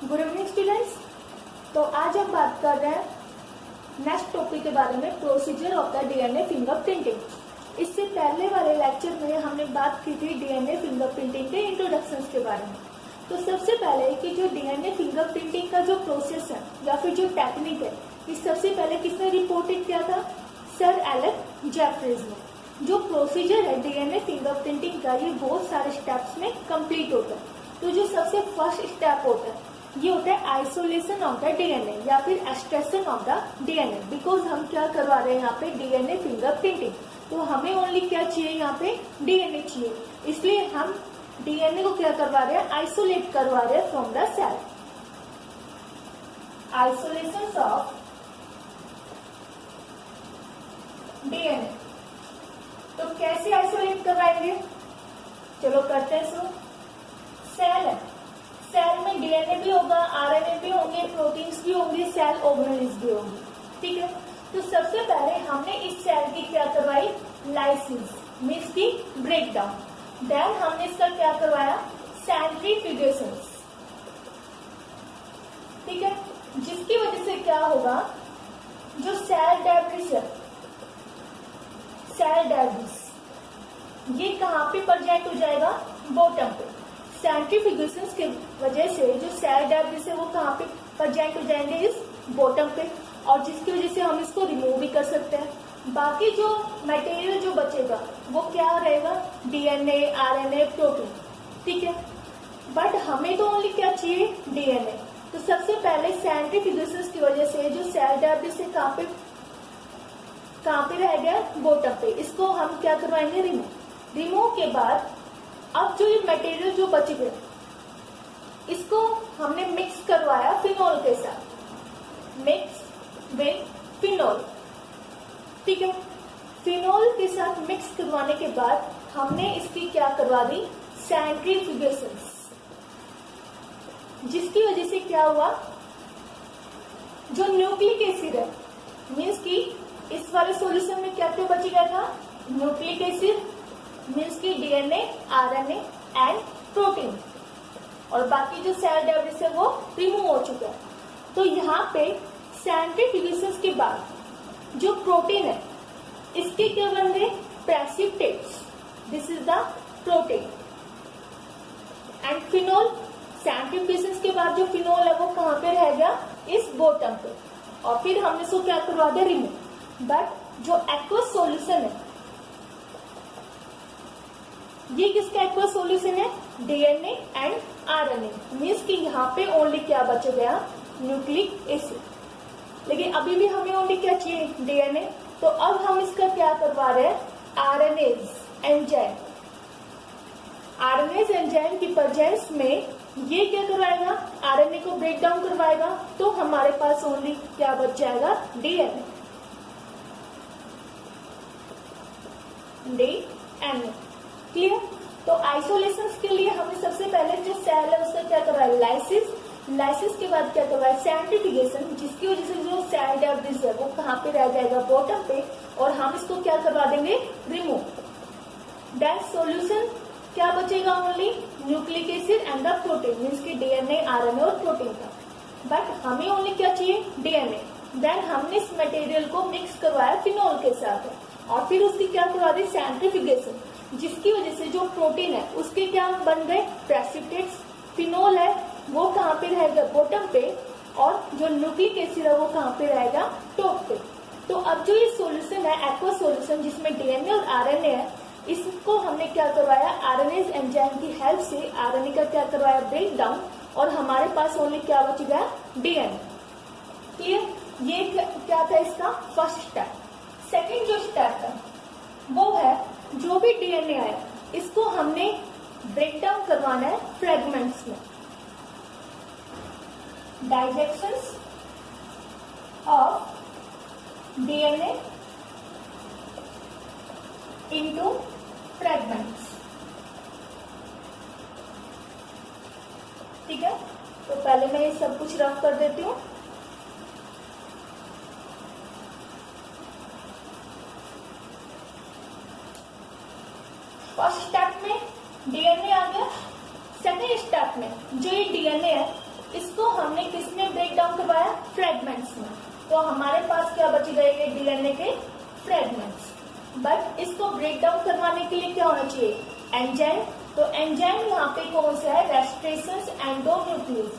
Good evening students. तो आज हम बात कर रहे हैं नेक्स्ट टॉपिक के बारे में, procedure of the DNA fingerprinting. इससे पहले वाले लेक्चर में हमने बात की थी डीएनए फिंगरप्रिंटिंग के इंट्रोडक्शंस के बारे में। तो सबसे पहले कि जो डीएनए फिंगरप्रिंटिंग का जो प्रोसेस है या फिर जो टेक्निक है, ये सबसे पहले किसने रिपोर्टेड किया था? सर एलेन जेफरीज ने। जो प्रोसीजर है डीएनए फिंगरप्रिंटिंग का, ये बहुत सारे स्टेप्स में कंप्लीट होता है। तो जो सबसे फर्स्ट स्टेप होता है ये होता है आइसोलेशन ऑफ द डीएनए या फिर extraction of the DNA. Because हम क्या करवा रहे हैं यहाँ पे डीएनए फिंगरप्रिंटिंग, तो हमें ओनली क्या चाहिए यहाँ पे? डीएनए चाहिए। इसलिए हम डीएनए को क्या करवा रहे हैं? आइसोलेट करवा रहे हैं from the cell. Isolation of DNA. तो कैसे आइसोलेट करवाएंगे? चलो करते हैं शुरू। सेल है, सेल में डीएनए भी होगा, आरएनए भी होंगे, प्रोटीन्स भी होंगे, सेल ऑर्गेनेल्स भी होंगे। ठीक है। तो सबसे पहले हमने इस सेल की क्या करवाई? लाइसिस, मीन्स की ब्रेकडाउन। देन हमने इसका क्या करवाया? सेंट्रीफ्यूगेशन। ठीक है। जिसकी वजह से क्या होगा, जो सेल डेब्रिस है, सेल डेब्रिस ये कहाँ पे प्रेजेंट हो जाएगा? बॉटम पे। सेंट्रीफ्यूगेशन की वजह से जो सेल डेब्रिस है वो कहाँ पे प्रेजेंट हो जाएंगे? इस बॉटम पे। और जिसकी वजह से हम इसको रिमूव भी कर सकते हैं। बाकी जो मटेरियल जो बचेगा वो क्या रहेगा? DNA, RNA, protein. ठीक है। बट हमें तो ओनली क्या चाहिए? डीएनए। तो सबसे पहले सेंट्रीफ्यूगेशन की वजह से जो सेल डेब्रिस है कहाँ पे रह गया? बॉटम पे। इसको हम क्या करवाएंगे? रिमूव। रिमूव के बाद अब जो ये मटेरियल जो बच गए इसको हमने मिक्स करवाया फिनोल के साथ। Mix with phenol. ठीक है। फिनोल के साथ मिक्स करवाने के बाद हमने इसकी क्या करवा दी? सेंट्रीफ्यूगेशन। जिसकी वजह से क्या हुआ, जो न्यूक्लिक एसिड है, मीन्स की इस वाले सॉल्यूशन में क्या क्या बच गया था? न्यूक्लिक एसिड, मीन्स की डीएनए, आरएनए एंड प्रोटीन। और बाकी जो सेल डेब्रिस है वो रिमूव हो चुका है। तो यहाँ पे सेंट्रीफ्यूगेशन के बाद जो प्रोटीन है इसके क्या बन गए? Precipitates. This is the protein. And phenol, centrifugation के बाद जो फिनोल है वो कहाँ पे रह गया? इस बॉटम पे। और फिर हमने इसको क्या करवा दिया? रिमूव। बट जो एक्वस सॉल्यूशन है, ये किसका एक्वस सॉल्यूशन है? DNA and RNA. मीन्स कि यहाँ पे ओनली क्या बच गया? Nucleic acid. लेकिन अभी भी हमें ओनली क्या चाहिए? डीएनए। तो अब हम इसका क्या करवा रहे हैं? RNase enzyme. आरएनएज एंजाइम की प्रेजेंस में ये क्या करवाएगा? आरएनए को ब्रेक डाउन करवाएगा। तो हमारे पास ओनली क्या बच जाएगा? डीएनए। डीएनए। क्लियर? तो आइसोलेशन के लिए हमने सबसे पहले जो सेल है उसका क्या करवाया? लाइसिस। लाइसिस के बाद क्या करवाया? सेंट्रीफ्यूगेशन। जिसकी वजह से जो सेल डेब्रिस है वो कहाँ पे रह जाएगा? बॉटम पे। और हम इसको क्या करवा देंगे? रिमूव। देन सॉल्यूशन क्या बचेगा? Only nucleic acid and the protein, means की डीएनए, आरएनए और प्रोटीन का। बट हमें ओनली क्या चाहिए? डीएनए। देन हमने इस मटेरियल को मिक्स करवाया फिनोल के साथ और फिर उसकी क्या करवा दी? सेंट्रीफ्यूगेशन। जिसकी वजह से जो प्रोटीन है उसके क्या बन गए? प्रेसिपिटेट्स। फिनोल है वो कहाँ पे रहेगा? बॉटम पे। और जो न्यूक्लिक एसिड है वो कहाँ पे रहेगा? टॉप पे। तो अब जो ये सॉल्यूशन है, एक्वस सॉल्यूशन, जिसमें डीएनए और आरएनए है, इसको हमने क्या करवाया? आरएनएज एंजाइम की हेल्प से आरएनए का क्या करवाया? Break down. और हमारे पास ओनली क्या बच गया? डीएनए। क्लियर? ये क्या था इसका फर्स्ट स्टेप। सेकेंड जो स्टेप है वो है जो भी डीएनए आया इसको हमने ब्रेक डाउन करवाना है फ्रेगमेंट्स में। डाइजेक्शन ऑफ डीएनए इनटू फ्रेगमेंट्स। ठीक है। तो पहले मैं ये सब कुछ रफ कर देती हूँ। फर्स्ट स्टेप में डीएनए आ गया। सेकेंड स्टेप में जो ये डीएनए है इसको फ्रेगमेंट्स में। तो हमारे पास क्या बच गए ये डीएनए के फ्रेगमेंट्स। बट इसको ब्रेक डाउन करवाने के लिए क्या होना चाहिए, एंजाइम। तो एंजाइम यहाँ पे कौन सा है, रेस्ट्रेशंस एंडोन्यूक्लियस।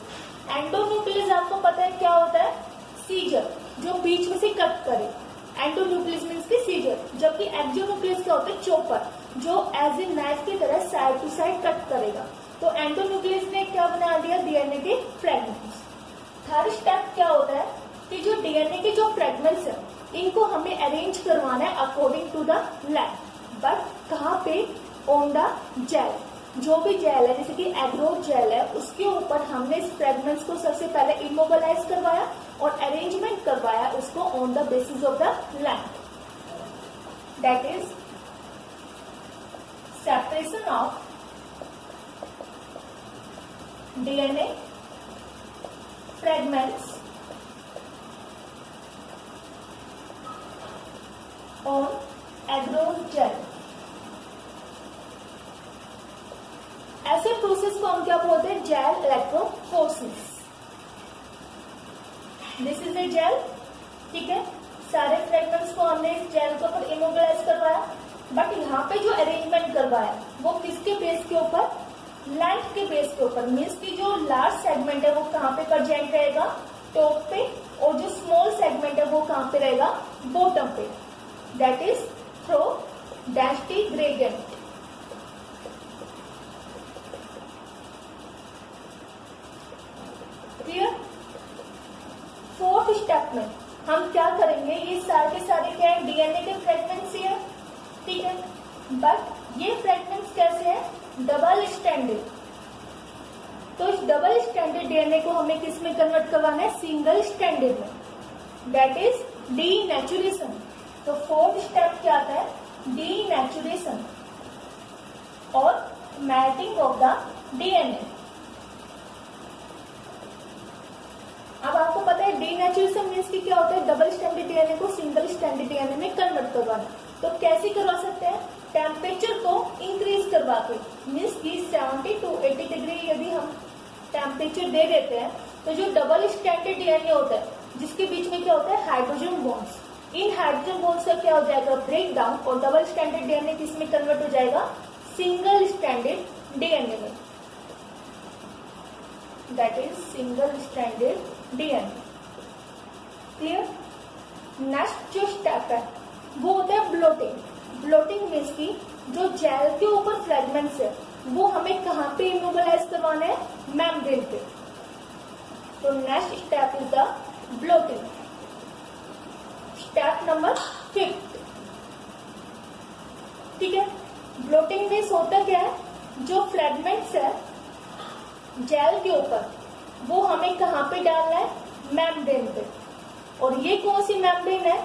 एंडोन्यूक्लियस आपको पता है क्या होता है, सीजर, जो बीच में से कट करे। एंडोन्यूक्लियस मीन्स की सीजर, जबकि एक्सोन्यूक्लियस क्या होता है, चॉपर, जो एज ए नाइफ की तरह साइड टू साइड कट करेगा। तो एंडोन्यूक्लियस ने क्या बना दिया, डीएनए के फ्रेगमेंट्स। थर्ड स्टेप क्या होता है कि जो डीएनए के जो फ्रेगमेंट्स है इनको हमें अरेंज करवाना है according to the length. But कहाँ पे, ऑन द जेल। जो भी जेल है जैसे कि एग्रोज जेल है उसके ऊपर हमने इस फ्रेगमेंट्स को सबसे पहले इमोबिलाइज करवाया और अरेंजमेंट करवाया उसको on the basis of the length. That is separation of DNA fragments on agarose gel। ऐसे प्रोसेस को हम क्या बोलते हैं, gel electrophoresis. This is a gel, ठीक है। सारे फ्रेगमेंट्स को हमने इस जेल के ऊपर इमोबिलाइज करवाया, बट यहाँ पे जो अरेंजमेंट करवाया वो किसके बेस के ऊपर, लेंथ के बेस के ऊपर। मीन्स की जो लार्ज सेगमेंट है वो कहाँ पे प्रेजेंट रहेगा, टॉप पे, और जो स्मॉल सेगमेंट है वो कहाँ पे रहेगा, बॉटम पे। That is through density gradient. Clear. Fourth step में हम क्या करेंगे, ये सारे के सारे क्या है, डीएनए के फ्रेगमेंट्स ही है, ठीक है। बट ये फ्रेगमेंट्स कैसे है, डबल स्ट्रैंडेड। तो इस डबल स्ट्रैंडेड डीएनए को हमें किस में कन्वर्ट करवाना है, सिंगल स्ट्रैंडेड में। That is denaturation. तो फोर्थ स्टेप क्या आता है, डीनेचुरेशन और मैटिंग ऑफ द डीएनए। अब आपको पता है डीनेचुरेशन मीन्स की क्या होता है, डबल स्ट्रैंडेड डीएनए को सिंगल स्ट्रैंडेड डीएनए में कन्वर्ट करवाना। तो कैसे करवा सकते हैं, टेम्परेचर को इंक्रीज करवा के। मीन्स की 70 to 80 डिग्री यदि हम टेम्परेचर दे देते हैं तो जो डबल स्ट्रैंडेड डीएनए होता है जिसके बीच में क्या होता है, हाइड्रोजन बॉन्ड्स, इन हाइड्रोजन बॉन्ड्स का क्या हो जाएगा, ब्रेक डाउन, और डबल स्ट्रैंडेड डीएनए किस में कन्वर्ट हो जाएगा, सिंगल स्ट्रैंडेड डीएनए में। That is single stranded DNA. Clear. Next जो स्टेप है वो होता है ब्लोटिंग। ब्लोटिंग मीन्स की जो जेल के ऊपर फ्रेगमेंट्स है वो हमें कहाँ पे इमोबिलाइज करवाना है, मेम्ब्रेन पे। तो next step is the blotting. Step number 5, ठीक है। ब्लोटिंग मीन्स होता क्या है, जो फ्रेगमेंट्स है जेल के ऊपर वो हमें कहाँ पे डालना है, मेम्ब्रेन पे। और ये कौन सी मेम्ब्रेन है,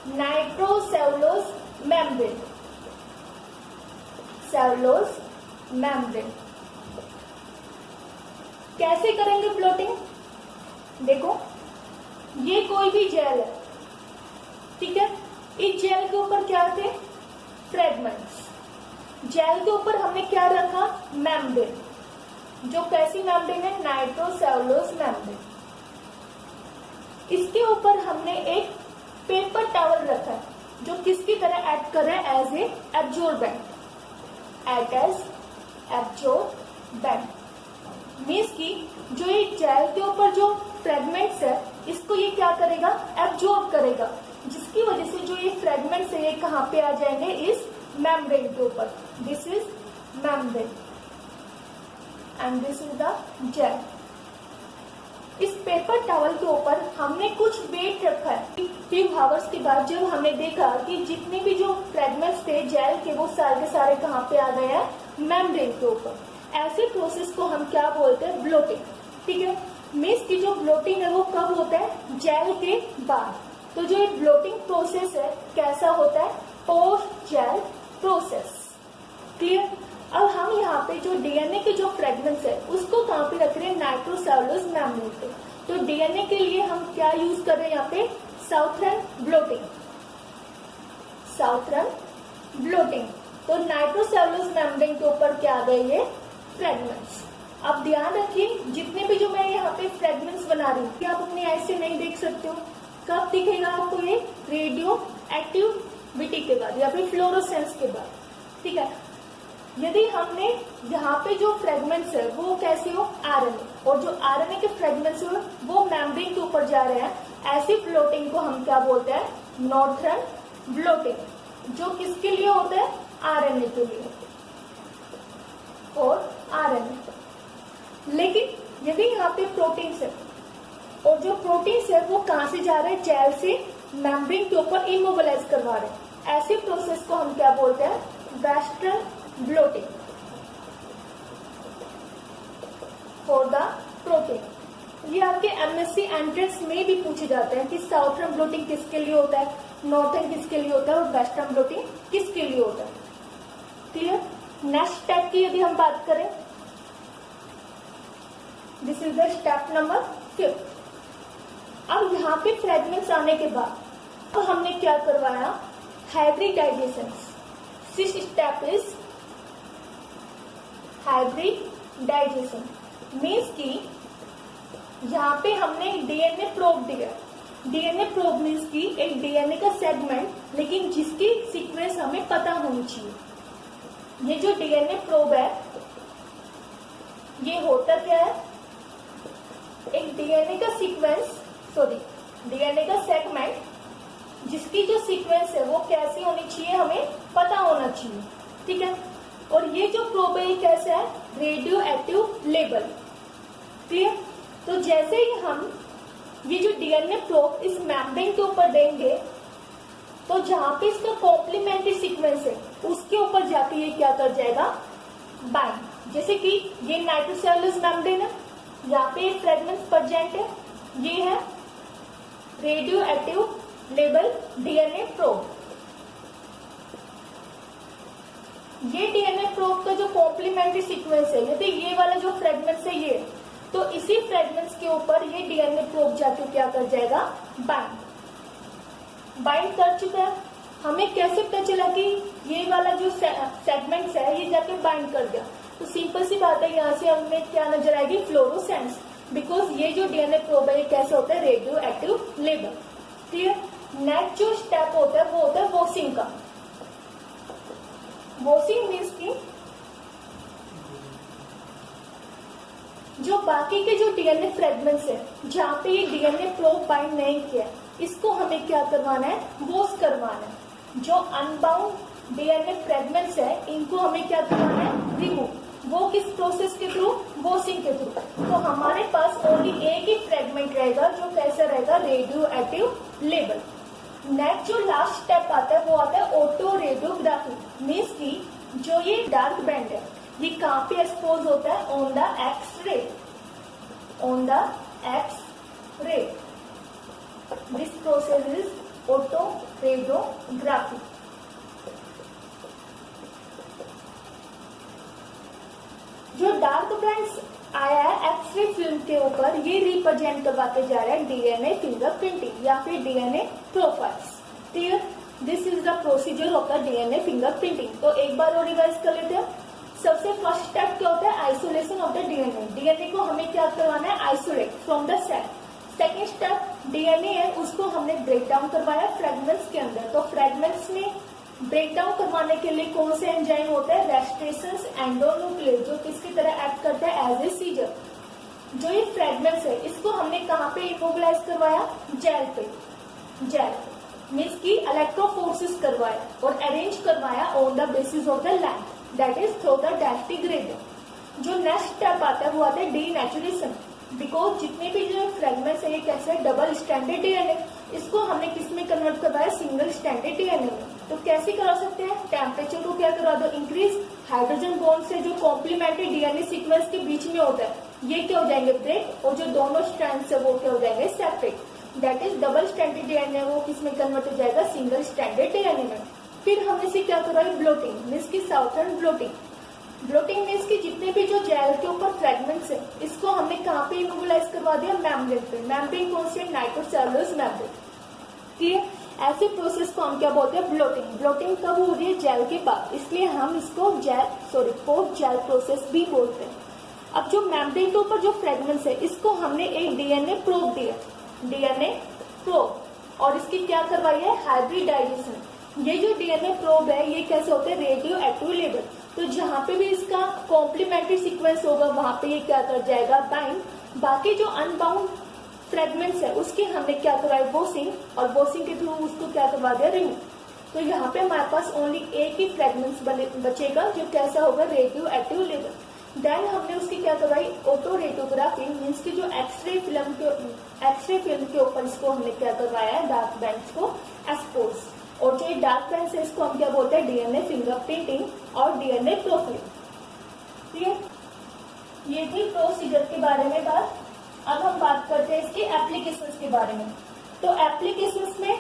नाइट्रोसेलुलोज मेम्ब्रेन। Cellulose membrane. कैसे करेंगे ब्लोटिंग, देखो ये कोई भी जेल है, ठीक है। इस जेल के ऊपर क्या थे, फ्रेगमेंट्स। जेल के ऊपर हमने क्या रखा, मेम्ब्रेन। जो कैसी मेम्ब्रेन है, नाइट्रोसेलुलोज मेम्ब्रेन। इसके ऊपर हमने एक पेपर टॉवल रखा है जो किसकी तरह एक्ट कर रहा है, as a absorbent. Act as absorbent means की जो ये जेल के ऊपर जो फ्रेगमेंट्स है इसको ये क्या करेगा, एब्जॉर्ब करेगा, जिसकी वजह से जो ये फ्रेगमेंट्स है ये कहाँ पे आ जाएंगे, इस मेम्ब्रेन के ऊपर। This is membrane and this is the gel. इस पेपर टॉवल के ऊपर हमने कुछ वेट रखा है। फ्यू आवर्स के बाद जब हमने देखा कि जितने भी जो फ्रेगमेंट्स थे जेल के वो सारे के सारे कहाँ पे आ गए हैं, मेम्ब्रेन के ऊपर। ऐसे प्रोसेस को हम क्या बोलते हैं, ब्लोटिंग, ठीक है। मीन्स की जो ब्लोटिंग है वो कब होता है, जेल के बाद। तो जो ये ब्लोटिंग प्रोसेस है कैसा होता है, पोस्ट जेल प्रोसेस। क्लियर। अब हम यहाँ पे जो डीएनए के जो फ्रेगमेंट्स है उसको कहाँ पे रख रहे हैं, नाइट्रोसेलुलोज मेम्ब्रेन पे। तो डीएनए के लिए हम क्या यूज कर रहे हैं यहाँ पे, साउथर्न ब्लोटिंग। Southern blotting. तो नाइट्रोसेलुलोज मेम्ब्रेन के ऊपर क्या आ गए, ये फ्रेगमेंट्स। अब ध्यान रखिए जितने भी जो मैं यहाँ पे फ्रेगमेंट्स बना रही हूँ, आप अपनी आई से नहीं देख सकते हो। कब दिखेगा आपको ये? रेडियो एक्टिविटी के बाद या फिर फ्लोरोसेंस के बाद, ठीक है। यदि हमने यहाँ पे जो फ्रेगमेंट्स है वो कैसे हो? आरएनए, और जो आरएनए के फ्रेगमेंट्स हो वो मेम्ब्रेन के ऊपर जा रहे हैं, ऐसी ब्लोटिंग को हम क्या बोलते हैं? Northern blotting. जो किसके लिए होता है? आरएनए के लिए और आरएनए। लेकिन यदि यहाँ पे प्रोटीन्स है और जो प्रोटीन्स है वो कहाँ से जा रहे हैं? जेल से मेम्ब्रेन के ऊपर इमोबिलाइज करवा रहे हैं, ऐसे प्रोसेस को हम क्या बोलते हैं? Western blotting for the protein. ये आपके एमएससी एंट्रेंस में भी पूछे जाते हैं कि साउथर्न ब्लोटिंग किसके लिए होता है, नॉर्थर्न किसके लिए होता है और वेस्टर्न ब्लोटिंग किसके लिए होता है। क्लियर? नेक्स्ट स्टेप की यदि हम बात करें, this is the step number 5। अब यहाँ पे फ्रेगमेंट्स आने के बाद तो हमने क्या करवाया? Hybridisation. Sixth step is hybridisation, means कि यहाँ पे हमने डीएनए प्रोब दिया। डीएनए प्रोब मीन्स की एक डीएनए का सेगमेंट, लेकिन जिसकी सीक्वेंस हमें पता होनी चाहिए। ये जो डीएनए प्रोब है ये होता क्या है? एक डीएनए का सीक्वेंस, डीएनए का सेगमेंट जिसकी जो सीक्वेंस है वो कैसी होनी चाहिए? हमें पता होना चाहिए, ठीक है। और ये जो प्रोब है ये कैसा है? Radio active label. क्लियर? तो जैसे ही हम ये जो डीएनए प्रोब इस मेम्ब्रेन के ऊपर देंगे तो जहां पे इसका कॉम्प्लीमेंट्री सीक्वेंस है उसके ऊपर जाके ये क्या कर जाएगा? बाइंड। जैसे कि ये नाइट्रोसेलुलर मेम्ब्रेन है, यहाँ पे फ्रेगमेंट्स प्रेजेंट है, ये है radio active label DNA probe. ये डीएनए प्रोब का जो कॉम्प्लीमेंट्री सीक्वेंस है, यदि ये वाला जो फ्रेगमेंट्स है ये, तो इसी फ्रेगमेंट्स के ऊपर ये डीएनए प्रोब जाके क्या कर जाएगा? बाइंड कर चुका है। हमें कैसे पता चला कि ये वाला जो सेगमेंट्स है ये जाके बाइंड कर गया? तो सिंपल सी बात है, यहाँ से हमें क्या नजर आएगी? फ्लोरोसेंस। बिकॉज ये जो डीएनए प्रोब है ये कैसे होता है? Radio active label. Clear? Next जो स्टेप होता है वो होता है वॉशिंग का। वॉशिंग मीन्स की जो बाकी के जो डीएनए फ्रेगमेंट्स है जहाँ पे ये डीएनए प्रोब बाइंड नहीं किया, इसको हमें क्या करवाना है? वॉश करवाना है। जो अनबाउंड डीएनए फ्रेगमेंट्स है इनको हमें क्या करवाना है? रिमूव। वो किस प्रोसेस के थ्रू? वॉशिंग के थ्रू। तो हमारे पास ओनली एक ही फ्रेगमेंट रहेगा जो कैसा रहेगा? Radio active label. नेक्स्ट जो लास्ट स्टेप आता है वो आता है ऑटो रेडियोग्राफी, मीन्स की जो ये डार्क बैंड है ये कहाँ पे एक्सपोज होता है? On the X-ray. On the X-ray. This process is autoradiography. जो डार्क बैंड्स आया है एक्स-रे फिल्म के ऊपर, ये रिप्रेजेंट करवाते जा रहे हैं डीएनए फिंगरप्रिंटिंग या फिर DNA profiles. Clear? This is the procedure of the DNA fingerprinting. तो एक बार और रिवाइज कर लेते हैं। सबसे फर्स्ट स्टेप क्या होता है? Isolation of the DNA. DNA को हमें क्या करवाना है? Isolate from the cell. Second step, DNA है उसको हमने ब्रेक डाउन करवाया फ्रेगमेंट्स के अंदर। तो फ्रेगमेंट्स में ब्रेक डाउन करवाने के लिए कौन से एंजाइम होता है? रेस्ट्रेशंस एंडोन्यूक्लियस, जो किसकी तरह एक्ट करता है? As a scissor. जो ये फ्रेगमेंट्स है इसको हमने कहाँ पे इमोबिलाइज करवाया? जेल पे। जेल मीन्स की इलेक्ट्रोफोर्सिस करवाया और अरेंज करवाया on the basis of the line, that is through the Delphi gradient. जो नेक्स्ट स्टेप आता है वो आता है डीनेचुरेशन। बिकॉज जितने भी जो फ्रेगमेंट्स है ये कैसे है? डबल स्टैंडर्ड डीएनए, इसको हमने किस में कन्वर्ट करवाया? सिंगल स्टैंडर्ड डीएनए में। तो कैसे करा सकते हैं? टेम्परेचर को क्या करा दो? इंक्रीज। हाइड्रोजन बॉन्ड से जो कॉम्प्लीमेंट्री डीएनए सीक्वेंस के बीच में होता है ये क्या हो जाएंगे? ब्रेक। और जो दोनों स्ट्रैंड्स है वो क्या हो जाएंगे? Separate. That is double standard DNA वो किस में कन्वर्ट हो जाएगा? सिंगल स्टैंडर्ड डीएनए में। फिर हमने से क्या करा? ब्लोटिंग मीन्स की साउथर्न ब्लोटिंग। ब्लोटिंग मीन्स की जितने भी जो जेल के ऊपर फ्रेगमेंट्स है इसको हमने कहाँ पे इमोबिलाइज करवा दिया? मेम्ब्रेन पे। मेम्ब्रेन कौन सी? नाइट्रोसेलुलर मेम्ब्रेन। ठीक, ऐसे प्रोसेस को हम क्या बोलते हैं? ब्लोटिंग। ब्लोटिंग कब हो रही है? जेल के बाद, इसलिए हम इसको पोस्ट जेल प्रोसेस भी बोलते हैं। अब जो मेम्ब्रेन के ऊपर जो फ्रेगमेंट्स है इसको हमने एक डीएनए प्रोब दिया, डीएनए प्रोब, और इसकी क्या करवाई है, हाइब्रिडाइजेशन। ये जो डीएनए प्रोब है ये कैसे होते हैं, रेडियो एक्टिव लेबल। तो जहां पे भी इसका कॉम्प्लीमेंट्री सीक्वेंस होगा वहां पे ये क्या कर जाएगा, बाइंड। बाकी जो अनबाउंड फ्रेगमेंट्स है उसकी हमने क्या करवाई, बोसिंग, और बोसिंग के थ्रू उसको क्या करवा दिया, रिमूव। तो यहाँ पे हमारे पास ओनली एक ही फ्रेगमेंट्स बचेगा जो कैसा होगा, रेडियो एक्टिव लेबल। देन हमने उसकी क्या करवाई, ऑटो रेडियोग्राफी, मीन्स की जो एक्सरे फिल्म के ऊपर इसको हमने क्या करवाया है, डार्क बैंड्स को एक्सपोज। और जो ये डार्क बैंड्स है इसको हम क्या बोलते हैं, डीएनए फिंगरप्रिंटिंग और डीएनए प्रोफाइल। ठीक है, ये थी प्रोसीजर के बारे में बात। अब हम बात करते हैं इसके एप्लीकेशंस के बारे में। तो एप्लीकेशंस में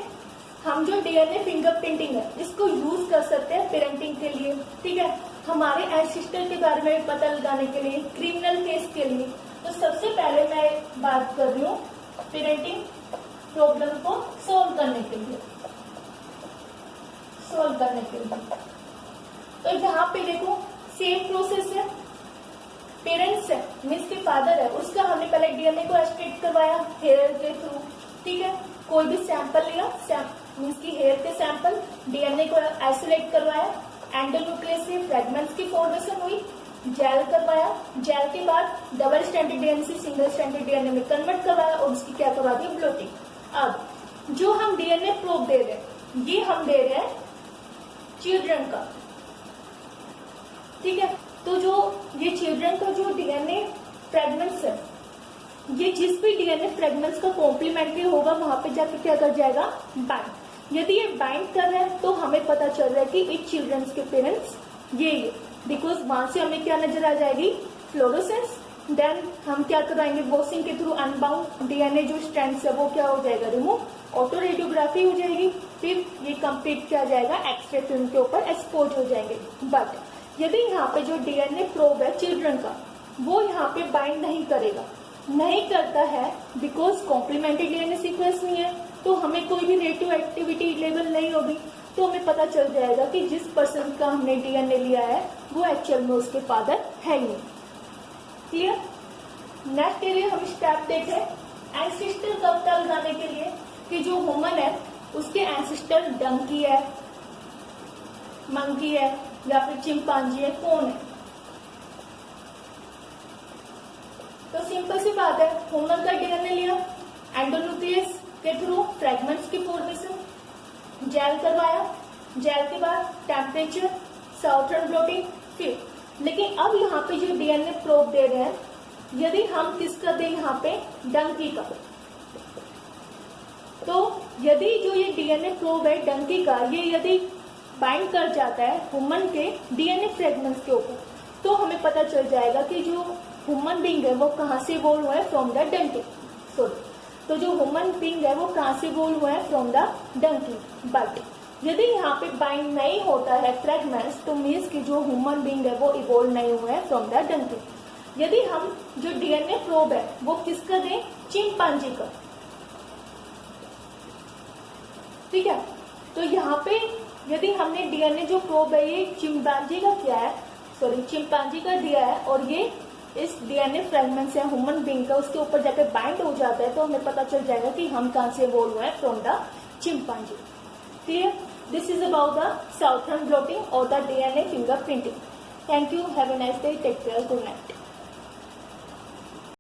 हम जो डीएनए फिंगरप्रिंटिंग है इसको यूज कर सकते हैं पेरेंटिंग के लिए, ठीक है, हमारे एंसेस्टर के बारे में पता लगाने के लिए, क्रिमिनल केस के लिए। तो सबसे पहले मैं बात कर रही हूँ पेरेंटिंग प्रॉब्लम को सॉल्व करने के लिए, तो यहाँ पे देखो सेम प्रोसेस है। पेरेंट्स है मीन्स के फादर है, उसका हमने पहले डीएनए को एक्सट्रैक्ट करवाया हेयर के थ्रू, ठीक है, कोई भी सैंपल लिया, मीन्स की हेयर के सैंपल, डीएनए को आइसोलेट करवाया, एंडोन्यूक्लियस से फ्रेगमेंट्स की फॉर्मेशन हुई, जेल करवाया, जेल के बाद डबल स्टैंडर्ड डीएनए से सिंगल स्टैंडर्ड डीएनए में कन्वर्ट करवाया और उसकी क्या करवा दी, ब्लोटिंग। अब जो हम डीएनए प्रोब दे रहे हैं ये हम दे रहे हैं चिल्ड्रन का, ठीक है। तो जो ये चिल्ड्रन का जो डीएनए फ्रेगमेंट्स है ये जिस भी डीएनए फ्रेगमेंट्स का कॉम्प्लीमेंट्री होगा वहां पे जाके क्या कर जाएगा, बाइंड। यदि ये बाइंड कर रहा है तो हमें पता चल रहा है कि इस चिल्ड्रंस के पेरेंट्स ये बिकॉज वहां से हमें क्या नजर आ जाएगी, फ्लोरोसेंस। देन हम क्या कराएंगे, बोसिंग के थ्रू अनबाउंड डीएनए जो स्ट्रैंड्स है वो क्या हो जाएगा, रिमूव, ऑटो रेडियोग्राफी हो जाएगी, फिर ये कंप्लीट क्या जाएगा, एक्सरे फिल्म के ऊपर एक्सपोज हो जाएंगे। बट यदि यहाँ पे जो डीएनए प्रोब है चिल्ड्रन का वो यहाँ पे बाइंड नहीं करता है बिकॉज कॉम्प्लीमेंट्री डीएनए सीक्वेंस नहीं है, तो हमें कोई भी रेडियो एक्टिविटी लेवल नहीं होगी, तो हमें पता चल जाएगा कि जिस पर्सन का हमने डीएनए लिया है वो एक्चुअल में उसके फादर है ही नहीं। क्लियर। नेक्स्ट एरिया हम स्टेप देखें एंसेस्टर का पता लगाने के लिए कि जो ह्यूमन है उसके एंसेस्टर डंकी है, मंकी है या फिर चिंपांजी है, कौन है। तो सिंपल सी बात है, ह्यूमन का डीएनए लिया, एंडोन्यूक्लियस के थ्रू फ्रेगमेंट्स की फॉर्मेशन, जेल करवाया, जेल के बाद टेम्परेचर, साउथर्न ब्लोटिंग, फिर लेकिन अब यहाँ पे जो डीएनए प्रोब दे रहे हैं यदि हम किसका दें, यहाँ पे डंकी का, तो यदि जो ये डीएनए प्रोब है डंकी का ये यदि बाइंड कर जाता है ह्यूमन के डीएनए फ्रेगमेंट्स के ऊपर तो हमें पता चल जाएगा कि जो ह्यूमन बीइंग है वो कहाँ से इवॉल्व हुआ है, फ्रॉम द डंकी। सॉरी, तो जो ह्यूमन बीइंग है वो कहाँ से इवॉल्व हुआ है, फ्रॉम द डंकी। बट यदि यहाँ पे बाइंड नहीं होता है फ्रेगमेंट्स तो मीन्स कि जो ह्यूमन बीइंग है वो इवॉल्व नहीं हुआ है फ्रॉम द डंकी। यदि हम जो डीएनए प्रोब है वो किसका दें, चिंपांजी का, ठीक है। तो यहाँ पे यदि हमने डीएनए जो प्रोब है ये चिंपांजी का किया है, चिंपांजी का दिया है और ये इस डीएनए फ्रेगमेंट्स या ह्यूमन बीइंग का उसके ऊपर जाकर बाइंड हो जाता है तो हमें पता चल जाएगा कि हम कहाँ से इवॉल्व हुए हैं, from the chimpanzee. Clear. This is about the southern blotting और the DNA fingerprinting. Thank you, have a nice day, take care, good night.